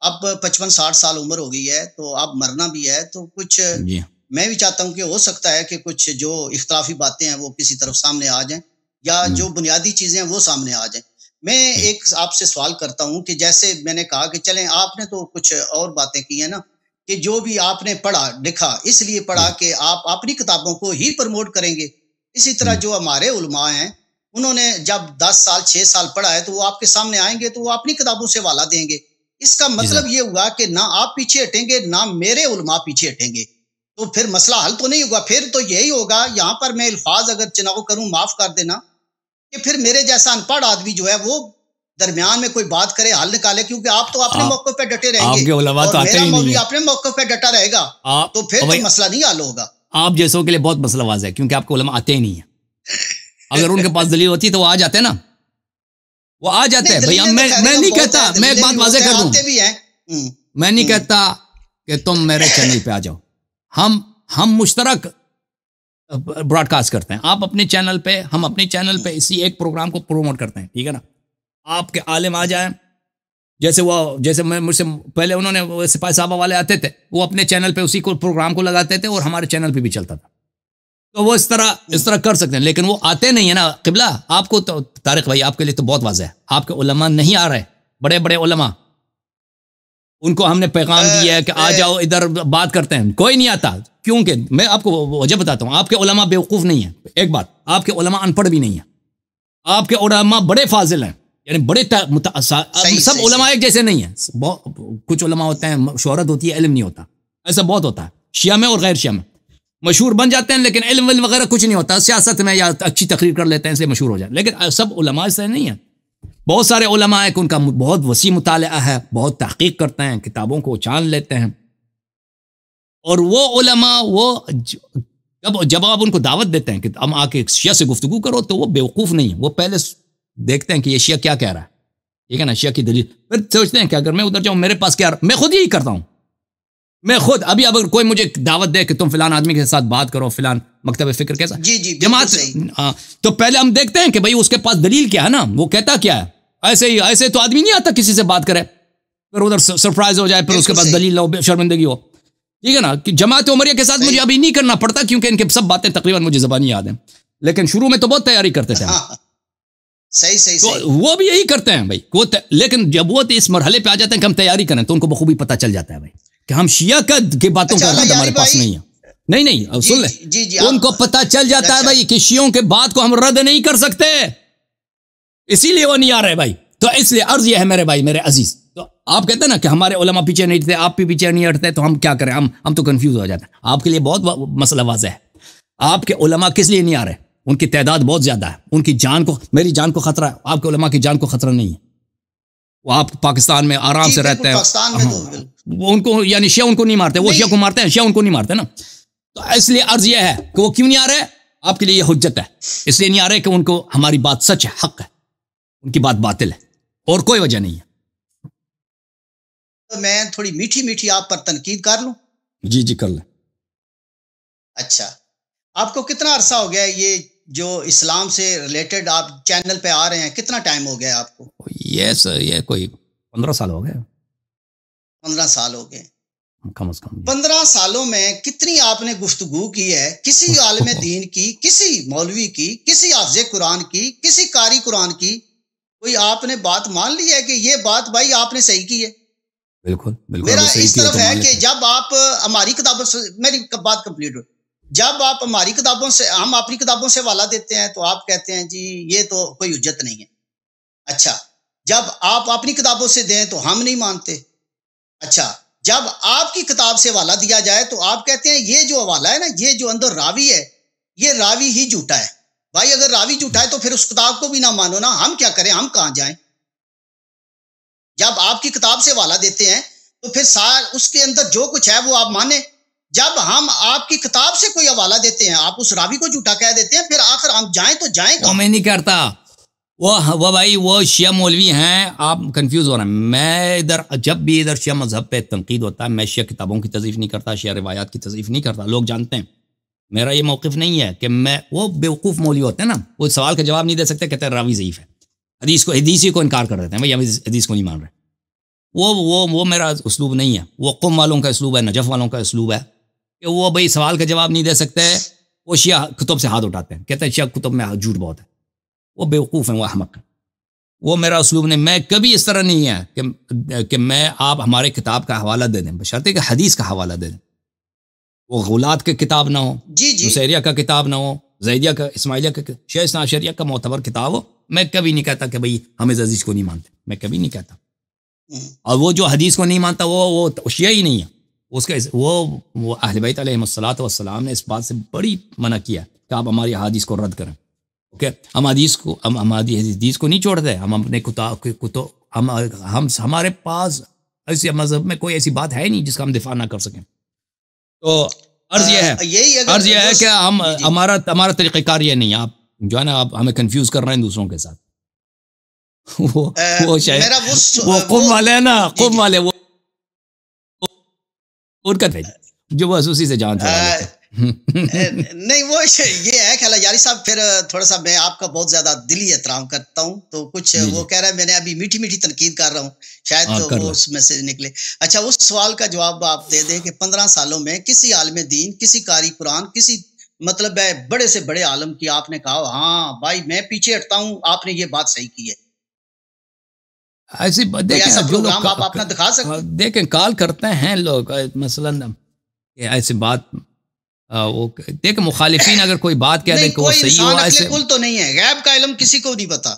اب 55-60 سال عمر ہو گئی ہے تو اب مرنا بھی ہے، تو کچھ جی میں بھی چاہتا ہوں کہ ہو سکتا ہے کہ کچھ جو اختلافی باتیں ہیں وہ کسی طرف سامنے آ جائیں، یا جو بنیادی چیزیں ہیں وہ سامنے آ جائیں۔ میں ایک آپ سے سوال کرتا ہوں کہ جیسے میں نے کہا کہ چلیں آپ نے تو کچھ اور باتیں کی ہیں نا، کہ جو بھی آپ نے پڑھا لکھا اس لیے پڑھا کہ آپ اپنی کتابوں کو ہی پروموٹ کریں گے، اسی طرح جو ہمارے علماء ہیں انہوں نے جب 10 سال 6 سال پڑھا ہے تو وہ آپ کے سامنے آئیں گے تو وہ اپنی کتابوں سے حوالہ دیں گے۔ اس کا مطلب یہ ہوا کہ نہ آپ پیچھے ہٹیں گے نہ میرے علماء پیچھے ہٹیں گے، تو پھر مسئلہ حل تو نہیں ہوگا۔ پھر تو یہی ہوگا، یہاں پر میں الفاظ اگر چناؤ کروں معاف کر دینا، کہ پھر میرے جیسا ان پڑھ آدمی جو ہے وہ درمیان میں کوئی بات کرے حل نکالے، کیونکہ آپ تو اپنے موقع پہ ڈٹے رہیں گے اور میرا مولوی اپنے موقع پہ ڈٹا رہے گا، تو پھر تو مسئلہ نہیں حل ہوگا۔ آپ جیسوں کے لیے بہت مسئلہ واضح ہے، کیونکہ آپ کو علماء آتے ہی نہیں ہیں۔ اگر ان کے پاس دلیل ہوتی تو وہ آ جاتے نا، وہ آ جاتے ہیں۔ بھئی میں نہیں کہتا، میں ایک بات واضح کر دوں، میں نہیں کہتا کہ تم میرے چینل پہ آ جاؤ، ہم مشترک براڈ کاسٹ کرتے ہیں، آپ اپنے چینل پہ، ہم اپنے چینل پہ اسی ایک پروگرام کو پروموٹ کرتے ہیں، ٹھیک ہے نا۔ آپ کے عالم آ جائیں، جیسے مجھ سے پہلے انہوں نے سپاہی صاحبہ والے آتے تھے، وہ اپنے چینل پہ اسی کو پروگرام کو لگاتے تھے اور ہمارے چینل پہ بھی چلتا تھا، تو وہ اس طرح کر سکتے ہیں، لیکن وہ آتے نہیں ہیں نا۔ قبلہ آپ کو تو طارق بھائی آپ کے لیے تو بہت واضح ہے، آپ کے علماء نہیں آ رہے، بڑے بڑے علماء، ان کو ہم نے پیغام دیا ہے کہ آ جاؤ ادھر بات کرتے ہیں، کوئی نہیں آتا۔ کیونکہ میں آپ کو وجہ بتاتا ہوں، آپ کے علماء بیوقوف نہیں ہیں، ایک بات، آپ کے علماء ان پڑھ بھی نہیں ہیں، آپ کے علماء بڑے فاضل ہیں، یعنی بڑے سب علماء ایک جیسے نہیں ہیں، کچھ علماء ہوتے ہیں شہرت ہوتی ہے علم نہیں ہوتا، ایسا بہت ہوتا ہے شیعہ میں اور غیر شیعہ میں، مشہور بن جاتے ہیں لیکن علم وغیرہ کچھ نہیں ہوتا، سیاست میں یا اچھی تقریر کر لیتے ہیں اس لیے مشہور ہو جائے، لیکن سب علماء ایسے نہیں ہیں۔ بہت سارے علماء ہیں کہ ان کا بہت وسیع مطالعہ ہے، بہت تحقیق کرتے ہیں، کتابوں کو چان لیتے ہیں، اور وہ علماء وہ جب آپ ان کو دعوت دیتے ہیں کہ ہم آ کے شیعہ سے گفتگو کرو، تو وہ بیوقوف نہیں ہے، وہ پہلے دیکھتے ہیں کہ یہ شیعہ کیا کہہ رہا ہے، ٹھیک ہے نا، شیعہ کی دلیل، پھر سوچتے ہیں کہ اگر میں ادھر جاؤں میرے پاس کیا، میں خود یہی کرتا ہوں، میں خود ابھی اگر کوئی مجھے دعوت دے کہ تم فلان آدمی کے ساتھ بات کرو، فلان مکتب فکر کے ساتھ جماعت، تو پہلے ہم دیکھتے ہیں کہ بھئی اس کے پاس دلیل کیا ہے نا، وہ کہتا کیا ہے، ایسے تو آدمی نہیں آتا کسی سے بات کرے، پھر ادھر سرپرائز ہو جائے، پھر اس کے پاس دلیل ہو، شرمندگی ہو، ٹھیک ہے نا۔ کہ جماعت عمریہ کے ساتھ مجھے ابھی نہیں کرنا پڑتا کیونکہ ان کے سب باتیں تقریباً مجھے زبانی یاد ہیں، لیکن شروع میں تو بہت تیاری کرتے تھے، تو وہ بھی یہی کرتے ہیں بھائی، لیکن جب وہ اس مرحلے پہ آ جاتے ہیں کہ ہم تیاری کریں تو ان کو بخوبی پتہ چل جاتا ہے بھائی کہ ہم شیعہ کی باتوں کا رد ہمارے پاس نہیں ہے، نہیں سن لیں، ان کو پتہ چل جاتا ہے بھائی کہ شیعوں کے بات کو ہم رد نہیں کر سکتے، اسی لیے وہ نہیں آ رہے بھائی۔ تو اس لیے عرض یہ ہے میرے بھائی، میرے عزیز، تو آپ کہتے ہیں نا کہ ہمارے علماء پیچھے نہیں ہٹتے، آپ بھی پیچھے نہیں ہٹتے، تو ہم کیا کریں، ہم تو کنفیوز ہو جاتے ہیں۔ آپ کے لیے بہت مسئلہ واضح ہے، آپ کے علماء کس لیے نہیں آ رہے، ان کی تعداد بہت زیادہ ہے، ان کی جان کو، میری جان کو خطرہ ہے، آپ کے علماء کی جان کو خطرہ نہیں ہے، وہ آپ پاکستان میں آرام سے رہتے ہیں، وہ ان کو یعنی شیعہ ان کو نہیں مارتے، وہ شیعہ کو مارتے ہیں، شیعہ ان کو نہیں مارتے نا۔ تو اس لیے عرض یہ ہے کہ وہ کیوں نہیں آ رہے، آپ کے لیے یہ حجت ہے، اس لیے نہیں آ رہے کہ ان کو ہماری بات سچ ہے، حق ہے، ان کی بات باطل ہے، اور کوئی وجہ نہیں ہے۔ تو میں تھوڑی میٹھی آپ پر تنقید کر لوں؟ جی کر لیں۔ اچھا، آپ کو کتنا عرصہ ہو گیا یہ جو اسلام سے ریلیٹڈ آپ چینل پہ آ رہے ہیں، کتنا ٹائم ہو گیا آپ کو؟ یہ کوئی 15 سال ہو گئے۔ 15 سال ہو گئے کم از کم۔ 15 سالوں میں کتنی آپ نے گفتگو کی ہے، کسی عالم دین کی، کسی مولوی کی، کسی حافظ قرآن کی، کسی قاری قرآن کی، کوئی آپ نے بات مان لی ہے کہ یہ بات بھائی آپ نے صحیح کی ہے؟ بالکل میرا اس طرف ہے کہ جب آپ ہماری کتابوں سے، میری بات کمپلیٹ ہو، جب آپ ہماری کتابوں سے، ہم اپنی کتابوں سے حوالہ دیتے ہیں تو آپ کہتے ہیں جی یہ تو کوئی حجت نہیں ہے۔ اچھا، جب آپ اپنی کتابوں سے دیں تو ہم نہیں مانتے۔ اچھا، جب آپ کی کتاب سے حوالہ دیا جائے تو آپ کہتے ہیں یہ جو حوالہ ہے نا، یہ جو اندر راوی ہے، یہ راوی ہی جھوٹا ہے۔ بھائی اگر راوی جھوٹا ہے تو پھر اس کتاب کو بھی نہ مانو نا، ہم کیا کریں، ہم کہاں جائیں؟ جب آپ کی کتاب سے حوالہ دیتے ہیں تو پھر اس کے اندر جو کچھ ہے وہ آپ مانیں۔ جب ہم آپ کی کتاب سے کوئی حوالہ دیتے ہیں، آپ اس راوی کو جھوٹا کہہ دیتے ہیں، پھر آخر ہم جائیں تو جائیں کہاں؟ میں نہیں کرتا، وہ بھائی وہ شیعہ مولوی ہیں، آپ کنفیوز ہو رہے ہیں۔ میں ادھر جب بھی ادھر شیعہ مذہب پہ تنقید ہوتا ہے، میں شیعہ کتابوں کی تضعیف نہیں کرتا، شیعہ روایات کی تضعیف نہیں کرتا، لوگ جانتے ہیں میرا یہ موقف نہیں ہے کہ میں، وہ بیوقوف مولوی ہوتے ہیں نا، وہ سوال کا جواب نہیں دے سکتے، کہتے ہیں راوی ضعیف ہے، حدیث کو، حدیثی کو انکار کر دیتے ہیں، بھائی ہم حدیث کو نہیں مان رہے، وہ میرا اسلوب نہیں ہے. وہ قم والوں کا اسلوب ہے, نجف والوں کا اسلوب ہے کہ وہ بھائی سوال کا جواب نہیں دے سکتے, وہ شیعہ کتب سے ہاتھ اٹھاتے ہیں, کہتے ہیں شیعہ کتب میں جھوٹ بہت ہے. وہ بیوقوف ہیں, وہ احمق ہیں. وہ میرا اسلوب نہیں. میں کبھی اس طرح نہیں ہے کہ میں آپ ہمارے کتاب کا حوالہ دے دیں, بشرطے کہ حدیث کا حوالہ دے دیں. وہ غلات کے کتاب نہ ہو, نصیریہ کا کتاب نہ ہو, زیدیہ کا, اسماعیلیہ کا, شیعہ اثنا عشریہ کا معتبر کتاب ہو. میں کبھی نہیں کہتا کہ بھئی ہم اس عزیز کو نہیں مانتے, میں کبھی نہیں کہتا. اور وہ جو حدیث کو نہیں مانتا وہ شیعہ ہی نہیں ہے. اس کا وہ اہل بیت علیہم الصلوۃ والسلام نے اس بات سے بڑی منع کیا کہ آپ ہماری حدیث کو رد کریں. اوکے, ہم حدیث کو نہیں چھوڑتے. ہم اپنے ہمارے پاس ایسے مذہب میں کوئی ایسی بات ہے نہیں جس کا ہم دفاع نہ کر سکیں. تو عرض یہ ہے کہ ہمارا طریقہ کار یہ نہیں ہے. آپ جو ہے نا, آپ ہمیں کنفیوز کر رہے ہیں دوسروں کے ساتھ. وہ شاید وہ قوم والے ہیں نا, قوم والے وہ اور کرتے جو بس اسی سے جان نہیں. وہ یہ ہے کہ یاری صاحب, پھر تھوڑا سا میں آپ کا بہت زیادہ دلی احترام کرتا ہوں, تو کچھ وہ کہہ رہا ہے میں نے ابھی میٹھی میٹھی تنقید کر رہا ہوں, شاید تو وہ اس میں سے نکلے. اچھا, اس سوال کا جواب آپ دے دیں کہ 15 سالوں میں کسی عالم دین, کسی قاری قرآن, کسی مطلب ہے بڑے سے بڑے عالم کی آپ نے کہا ہاں بھائی میں پیچھے ہٹتا ہوں, آپ نے یہ بات صحیح کی ہے؟ ایسی ایسا پروگرام آپ اپنا دکھا سکتے ہیں؟ دیکھیں کال کرتے ہیں لوگ مثلا ایسی بات, وہ دیکھ مخالفین اگر کوئی بات کہہ دیں کہ وہ صحیح ہو, ایسے کل تو نہیں ہے, غیب کا علم کسی کو نہیں پتا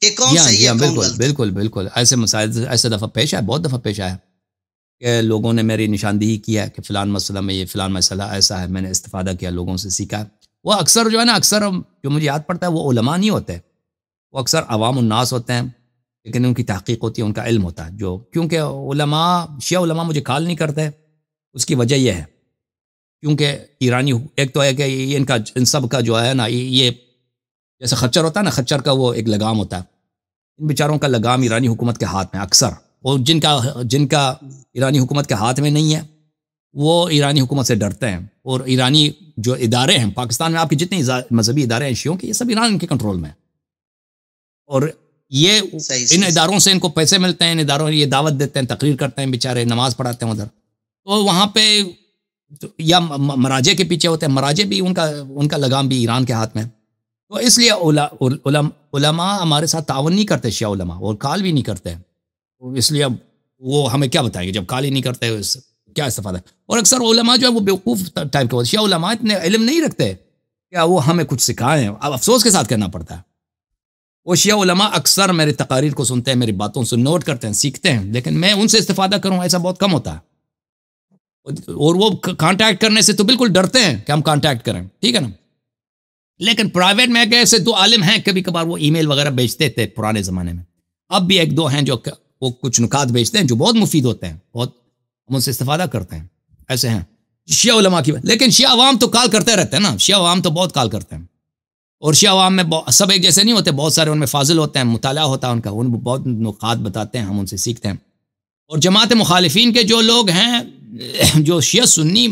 کہ کون صحیح ہے کون غلط. بالکل ایسے مسائل ایسے دفعہ پیش آئے, بہت دفعہ پیش آیا کہ لوگوں نے میری نشاندہی کی ہے کہ فلان مسئلہ میں یہ فلان مسئلہ ایسا ہے, میں نے استفادہ کیا, لوگوں سے سیکھا. وہ اکثر جو ہے نا, اکثر جو مجھے یاد پڑتا ہے وہ علماء نہیں ہوتے, وہ اکثر عوام الناس ہوتے ہیں, لیکن ان کی تحقیق ہوتی ہے, ان کا علم ہوتا ہے. جو کیونکہ علماء, شیعہ علماء مجھے کال نہیں کرتے, اس کی وجہ یہ ہے کیونکہ ایرانی, ایک تو ہے کہ یہ ان سب کا جو ہے نا, یہ جیسے خچر ہوتا ہے نا, خچر کا وہ ایک لگام ہوتا ہے, ان بیچاروں کا لگام ایرانی حکومت کے ہاتھ میں اکثر, اور جن کا ایرانی حکومت کے ہاتھ میں نہیں ہے وہ ایرانی حکومت سے ڈرتے ہیں. اور ایرانی جو ادارے ہیں پاکستان میں, آپ کے جتنے مذہبی ادارے ہیں شیعوں کے, یہ سب ایران کے کنٹرول میں ہیں. اور یہ ان اداروں سے ان کو پیسے ملتے ہیں, ان اداروں یہ دعوت دیتے ہیں, تقریر کرتے ہیں, بیچارے نماز پڑھاتے ہیں ادھر. تو وہاں پہ یا مراجع کے پیچھے ہوتے ہیں, مراجع بھی ان کا لگام بھی ایران کے ہاتھ میں. تو اس لیے علماء ہمارے ساتھ تعاون نہیں کرتے, شیعہ علماء, اور کال بھی نہیں کرتے. اس لیے اب وہ ہمیں کیا بتائیں گے جب کال ہی نہیں کرتے, کیا استفادہ. اور اکثر علماء جو ہے وہ بیوقوف ٹائپ کے ہوتے, شیعہ علماء اتنے علم نہیں رکھتے کہ وہ ہمیں کچھ سکھائیں. اب افسوس کے ساتھ کہنا پڑتا ہے, وہ شیعہ علماء اکثر میری تقاریر کو سنتے ہیں, میری باتوں سے نوٹ کرتے ہیں, سیکھتے ہیں, لیکن میں ان سے استفادہ کروں ایسا بہت کم ہوتا ہے. اور وہ کانٹیکٹ کرنے سے تو بالکل ڈرتے ہیں کہ ہم کانٹیکٹ کریں, ٹھیک ہے نا. لیکن پرائیویٹ میں کہ ایسے 2 عالم ہیں, کبھی کبھار وہ ای میل وغیرہ بیچتے تھے پرانے زمانے میں, اب بھی 1-2 ہیں جو وہ کچھ نکات بیچتے ہیں جو بہت مفید ہوتے ہیں, بہت ہم ان سے استفادہ کرتے ہیں. ایسے ہیں شیعہ علماء کی, لیکن شیعہ عوام تو کال کرتے رہتے ہیں نا, شیعہ عوام تو بہت کال کرتے ہیں. اور شیعہ عوام میں سب ایک جیسے نہیں ہوتے, بہت سارے ان میں فاضل ہوتے ہیں, مطالعہ ہوتا ہے ان کا, ان بہت نقات بتاتے ہیں, ہم ان سے سیکھتے ہیں. اور جماعت مخالفین کے جو لوگ ہیں, جو شیعہ سنی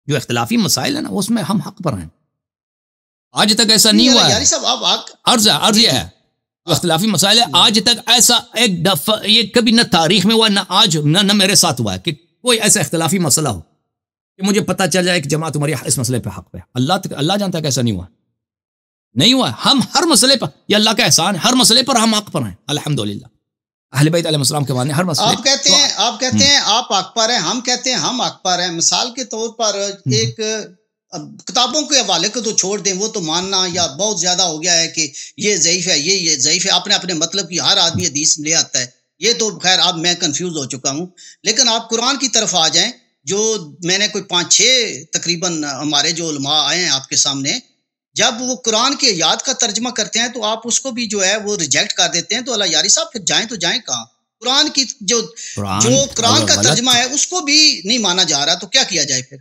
جو اختلافی مسائل ہیں نا, اس میں ہم حق پر ہیں. آج تک ایسا نہیں ہوا ہے. عرض یہ ہے اختلافی مسائل ہے, آج تک ایسا ایک دفعہ یہ کبھی نہ تاریخ میں ہوا, نہ آج نہ میرے ساتھ ہوا ہے کہ کوئی ایسا اختلافی مسئلہ ہو کہ مجھے پتا چل جائے کہ جماعت تمہاری اس مسئلے پہ حق پہ. اللہ جانتا ہے کہ ایسا نہیں ہوا, نہیں ہوا. ہم ہر مسئلے پر, یہ اللہ کا احسان ہے, ہر مسئلے پر ہم حق پر ہیں الحمدللہ. اہل بیت علیہ السلام کے معنی ہر مسئلے آپ کہتے ہیں آپ حق پر ہیں, ہم کہتے ہیں ہم حق پر ہیں. مثال کے طور پر ایک کتابوں کے حوالے کو تو چھوڑ دیں, وہ تو ماننا یا بہت زیادہ ہو گیا ہے کہ یہ ضعیف ہے, یہ ضعیف ہے, اپنے مطلب کی ہر آدمی حدیث لے آتا ہے, یہ تو خیر اب میں کنفیوز ہو چکا ہوں. لیکن آپ قرآن کی طرف آ جائیں, جو میں نے کوئی 5-6 تقریباً ہمارے جو علماء آئے ہیں آپ کے سامنے, جب وہ قرآن کی آیات کا ترجمہ کرتے ہیں تو آپ اس کو بھی جو ہے وہ ریجیکٹ کر دیتے ہیں. تو اللہ یاری صاحب پھر جائیں تو جائیں کہاں؟ قرآن کی جو قرآن کا ترجمہ ہے اس کو بھی نہیں مانا جا رہا, تو کیا کیا جائے پھر؟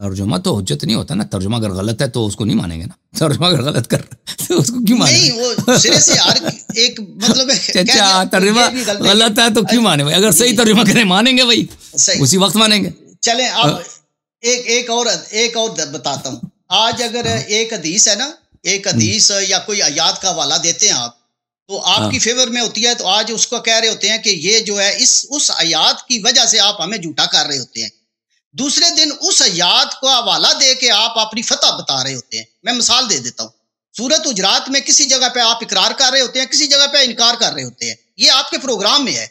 ترجمہ تو حجت نہیں ہوتا نا, ترجمہ اگر غلط ہے تو اس کو نہیں مانیں گے نا, ترجمہ اگر غلط کر تو اس کو کیوں مانیں؟ نہیں, وہ سرے سے یار ایک مطلب اچھا ترجمہ غلط ہے تو کیوں مانیں بھائی, اگر صحیح ترجمہ کریں مانیں گے بھائی, اسی وقت مانیں گے. چلیں اب ایک اور بتاتا ہوں. آج اگر ایک حدیث ہے نا, ایک حدیث یا کوئی آیات کا حوالہ دیتے ہیں آپ, تو آپ کی فیور میں ہوتی ہے، تو آج اس کو کہہ رہے ہوتے ہیں کہ یہ جو ہے اس آیات کی وجہ سے آپ ہمیں جھوٹا کر رہے ہوتے ہیں، دوسرے دن اس آیات کو حوالہ دے کے آپ اپنی فتح بتا رہے ہوتے ہیں۔ میں مثال دے دیتا ہوں، سورۃ حجرات میں کسی جگہ پہ آپ اقرار کر رہے ہوتے ہیں، کسی جگہ پہ انکار کر رہے ہوتے ہیں، یہ آپ کے پروگرام میں ہے۔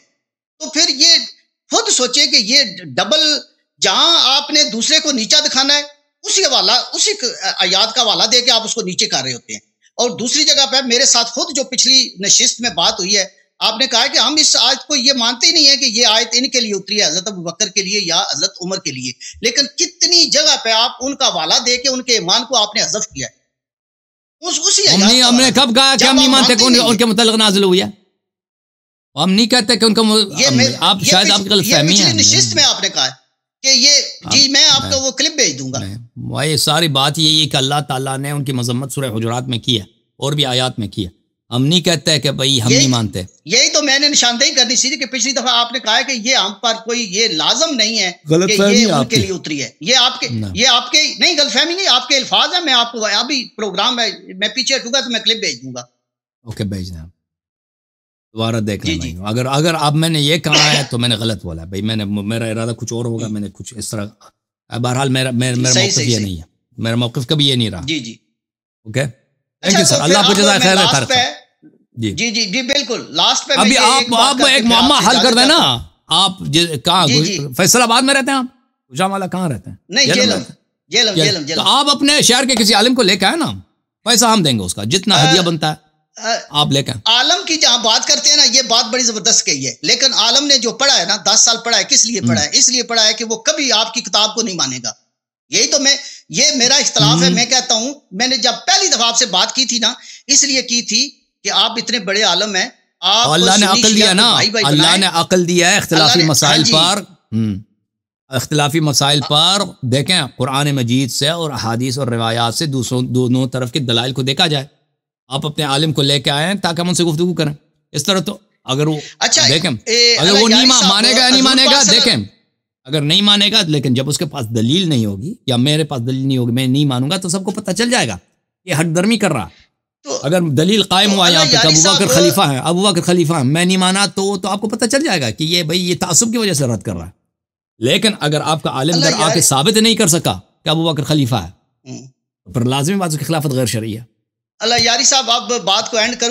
تو پھر یہ خود سوچے کہ یہ ڈبل، جہاں آپ نے دوسرے کو نیچا دکھانا ہے، اسی آیات کا حوالہ دے کے آپ اس کو نیچے کر رہے ہوتے ہیں، اور دوسری جگہ پہ میرے ساتھ خود جو پچھلی نشست میں بات ہوئی ہے، آپ نے کہا کہ ہم اس آیت کو یہ مانتے ہی نہیں ہے کہ یہ آیت ان کے لیے اتری ہے، حضرت ابوبکر کے لیے یا حضرت عمر کے لیے، لیکن کتنی جگہ پہ آپ ان کا حوالہ دے کے ان کے ایمان کو آپ نے حذف کیا ہے۔ ہم نے کب کہا کہ ہم نہیں مانتے کہ ان کے متعلق نازل ہوئی ہے؟ ہم نہیں کہتے کہ ان کا آپ شاید آپ کی غلط فہمی ہے، نشست میں آپ نے کہا کہ یہ جی میں آپ کو وہ کلپ بھیج دوں گا۔ یہ ساری بات یہی ہے کہ اللہ تعالیٰ نے ان کی مذمت سورہ حجرات میں کی ہے اور بھی آیات میں کی ہے۔ ہم نہیں کہتے کہ بھائی ہم نہیں مانتے، یہی تو میں نے نشاندہی کرنی سی کہ پچھلی دفعہ آپ نے کہا کہ یہ ہم پر کوئی یہ لازم نہیں ہے کہ یہ ان کے لیے اتری ہے، یہ آپ کے نہیں، غلط فہمی نہیں، آپ کے الفاظ ہیں۔ میں آپ کو ابھی پروگرام ہے، میں پیچھے ہٹوں گا تو میں کلپ بھیج دوں گا۔ اوکے بھیج دیں، دوبارہ دیکھ لیں۔ اگر اب میں نے یہ کہا ہے تو میں نے غلط بولا ہے بھائی، میرا ارادہ کچھ اور ہوگا، میں نے کچھ اس طرح، بہرحال میرا موقف یہ نہیں ہے، میرا موقف کبھی یہ نہیں رہا۔ جی جی اوکے، تھینک یو سر، اللہ کو جزائے خیر ہے۔ جی جی جی بالکل، لاسٹ پہ ابھی آپ ایک معامہ حل کر دیں نا۔ آپ کہاں فیصل آباد میں رہتے ہیں؟ آپ جام والا کہاں رہتے ہیں؟ نہیں، جیلم۔ تو آپ اپنے شہر کے کسی عالم کو لے کے آئے نا، پیسہ ہم دیں گے اس کا جتنا ہدیہ بنتا ہے، آپ لے کے عالم کی جہاں بات کرتے ہیں نا، یہ بات بڑی زبردست کہی ہے، لیکن عالم نے جو پڑھا ہے نا، 10 سال پڑھا ہے، کس لیے پڑھا ہے؟ اس لیے پڑھا ہے کہ وہ کبھی آپ کی کتاب کو نہیں مانے گا۔ یہی تو یہ میرا اختلاف ہے۔ میں کہتا ہوں، میں نے جب پہلی دفعہ آپ سے بات کی تھی نا، اس لیے کی تھی کہ آپ اتنے بڑے عالم ہیں، آپ اللہ نے عقل دیا نا، اللہ نے عقل دیا ہے اختلافی مسائل پر، اختلافی مسائل پر دیکھیں قرآن مجید سے اور احادیث اور روایات سے دونوں طرف کے دلائل کو دیکھا جائے۔ آپ اپنے عالم کو لے کے آئے ہیں تاکہ ہم ان سے گفتگو کریں۔ اس طرح تو اگر وہ دیکھیں، اگر وہ نہیں مانے گا یا نہیں مانے گا، دیکھیں اگر نہیں مانے گا، لیکن جب اس کے پاس دلیل نہیں ہوگی یا میرے پاس دلیل نہیں ہوگی، میں نہیں مانوں گا، تو سب کو پتہ چل جائے گا یہ حق درمی کر رہا۔ اگر دلیل قائم ہوا یہاں پہ کہ ابوبکر خلیفہ ہیں، ابوبکر خلیفہ ہیں، میں نہیں مانا، تو آپ کو پتہ چل جائے گا کہ یہ بھائی یہ تعصب کی وجہ سے رد کر رہا ہے۔ لیکن اگر آپ کا عالم در آ کے ثابت نہیں کر سکا کہ ابوبکر خلیفہ ہے، تو پھر لازمی بات اس کی خلافت غیر شرعی ہے۔ اللہ یاری صاحب، اب بات کو اینڈ کروں۔